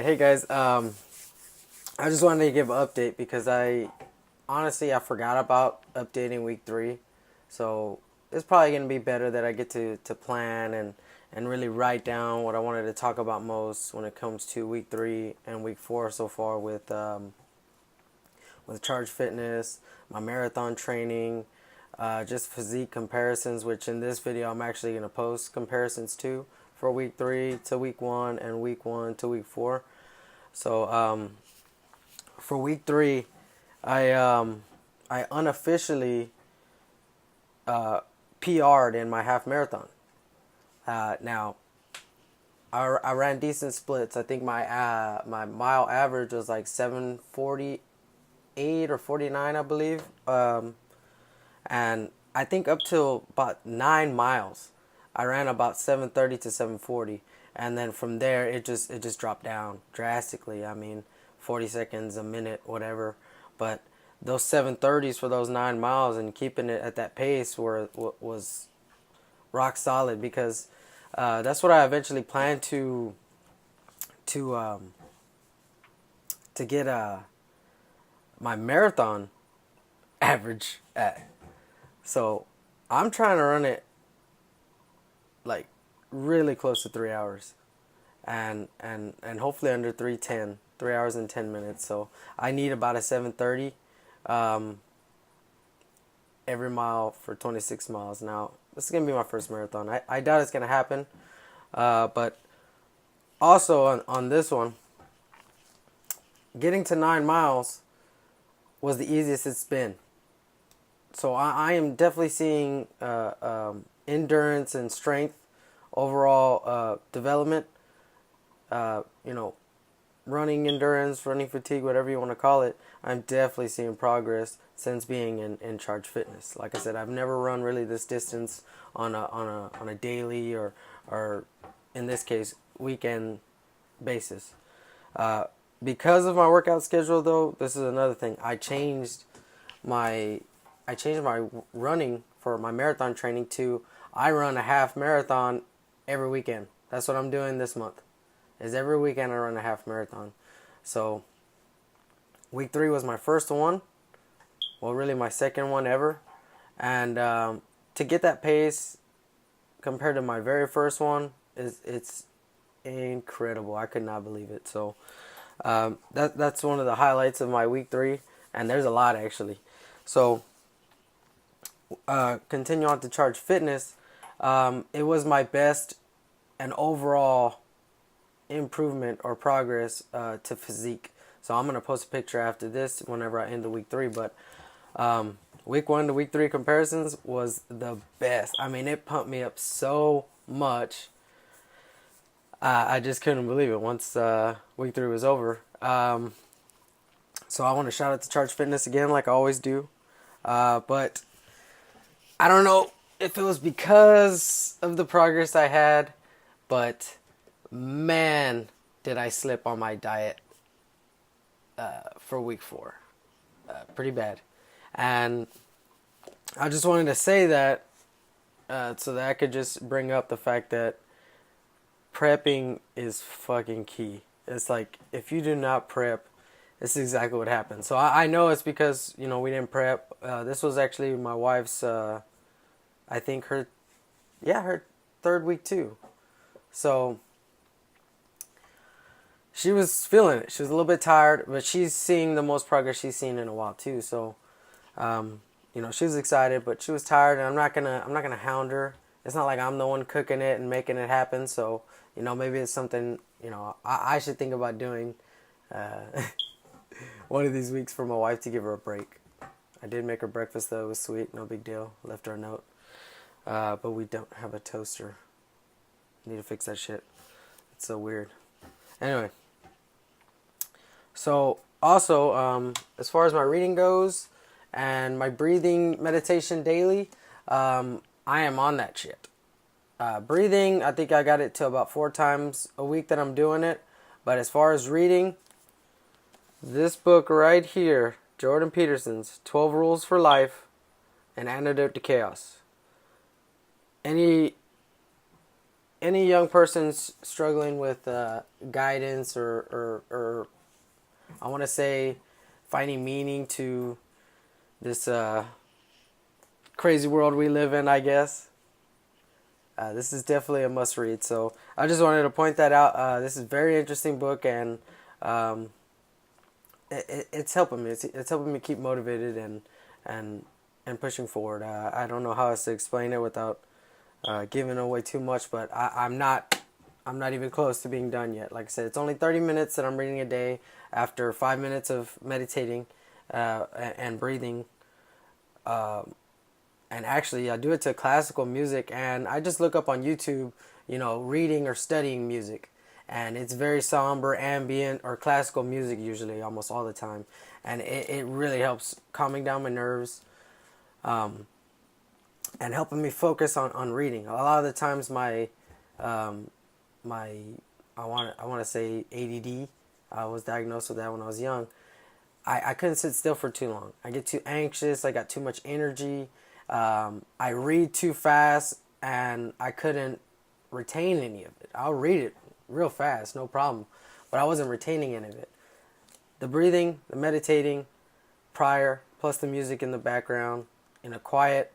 Hey guys, I just wanted to give an update because I forgot about updating week 3. So it's probably going to be better that I get to plan and really write down what I wanted to talk about most when it comes to week 3 and week 4 so far with Charge Fitness, my marathon training, just physique comparisons, which in this video I'm actually going to post comparisons to for week 3 to week 1 and week 1 to week 4. So for week 3, I unofficially PR'd in my half marathon. Now I ran decent splits. I think my mile average was like 7:48 or 49, I believe. And I think up till about 9 miles, I ran about 7:30 to 7:40, and then from there it just dropped down drastically. I mean, 40 seconds, a minute, whatever. But those 7:30s for those 9 miles and keeping it at that pace was rock solid, because that's what I eventually planned to get my marathon average at. So I'm trying to run it like really close to 3 hours, and hopefully under 3:10, 3 hours and 10 minutes. So I need about a 7:30 every mile for 26 miles. Now this is gonna be my first marathon. I doubt it's gonna happen, but also on this one, getting to 9 miles was the easiest it's been. So I am definitely seeing endurance and strength, overall development. Running endurance, running fatigue, whatever you want to call it. I'm definitely seeing progress since being in Charge Fitness. Like I said, I've never run really this distance on a daily or in this case weekend basis. Because of my workout schedule, though, this is another thing. I changed my running for my marathon training to I run a half marathon every weekend. That's what I'm doing this month. Is every weekend I run a half marathon. So week 3 was my first one. Well, really my second one ever. And to get that pace compared to my very first one it's incredible. I could not believe it. So that's one of the highlights of my week 3, and there's a lot actually. So continue on to Charge Fitness. It was my best and overall improvement or progress to physique. So I'm gonna post a picture after this whenever I end the week 3. But week 1 to week 3 comparisons was the best. I mean, it pumped me up so much. I just couldn't believe it once week 3 was over. So I want to shout out to Charge Fitness again, like I always do. But I don't know if it was because of the progress I had, but man, did I slip on my diet for week 4. Pretty bad. And I just wanted to say that so that I could just bring up the fact that prepping is fucking key. It's like, if you do not prep, this is exactly what happens. So I know it's because, we didn't prep. This was actually my wife's, I think her third week too. So she was feeling it. She was a little bit tired, but she's seeing the most progress she's seen in a while too. So, she was excited, but she was tired, and I'm not gonna hound her. It's not like I'm the one cooking it and making it happen. So, maybe it's something, I should think about doing one of these weeks for my wife to give her a break. I did make her breakfast though. It was sweet, no big deal. Left her a note. But we don't have a toaster. Need to fix that shit. It's so weird. Anyway. So also, as far as my reading goes and my breathing meditation daily, I am on that shit. Breathing, I think I got it to about 4 times a week that I'm doing it. But as far as reading, this book right here, Jordan Peterson's 12 Rules for Life, An Antidote to Chaos. Any any young person's struggling with guidance or I want to say finding meaning to this crazy world we live in, I guess. This is definitely a must read. So I just wanted to point that out. This is a very interesting book, and um, it's helping me. It's helping me keep motivated and pushing forward. I don't know how else to explain it without giving away too much, but I'm not even close to being done yet. Like I said, it's only 30 minutes that I'm reading a day after 5 minutes of meditating and breathing. And actually, I do it to classical music, and I just look up on YouTube, reading or studying music. And it's very somber, ambient, or classical music usually, almost all the time. And it really helps calming down my nerves and helping me focus on reading. A lot of the times my I want to say ADD. I was diagnosed with that when I was young. I couldn't sit still for too long. I get too anxious. I got too much energy. I read too fast, and I couldn't retain any of it. I'll read it real fast, no problem, but I wasn't retaining any of it. The breathing, the meditating prior, plus the music in the background, in a quiet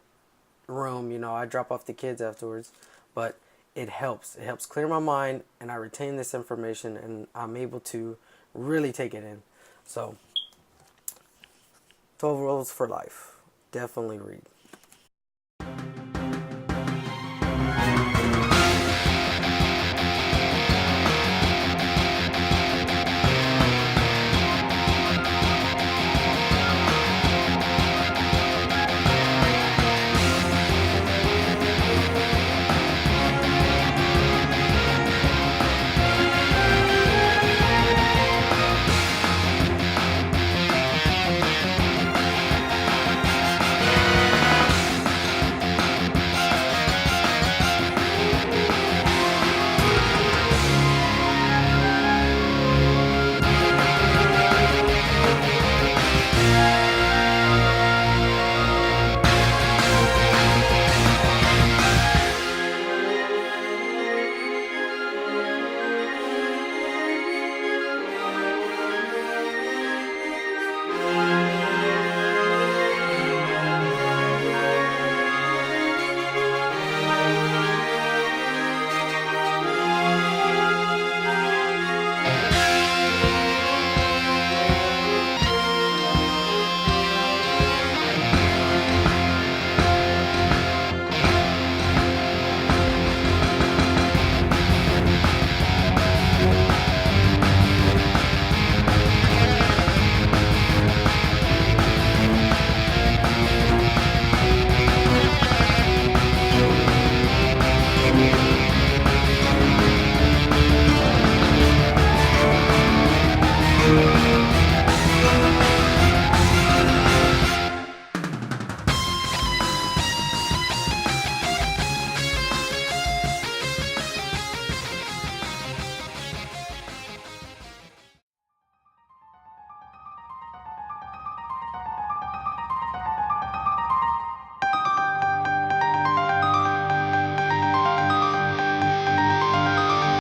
room. I drop off the kids afterwards, but it helps. It helps clear my mind, and I retain this information, and I'm able to really take it in. So, 12 Rules for Life. Definitely read.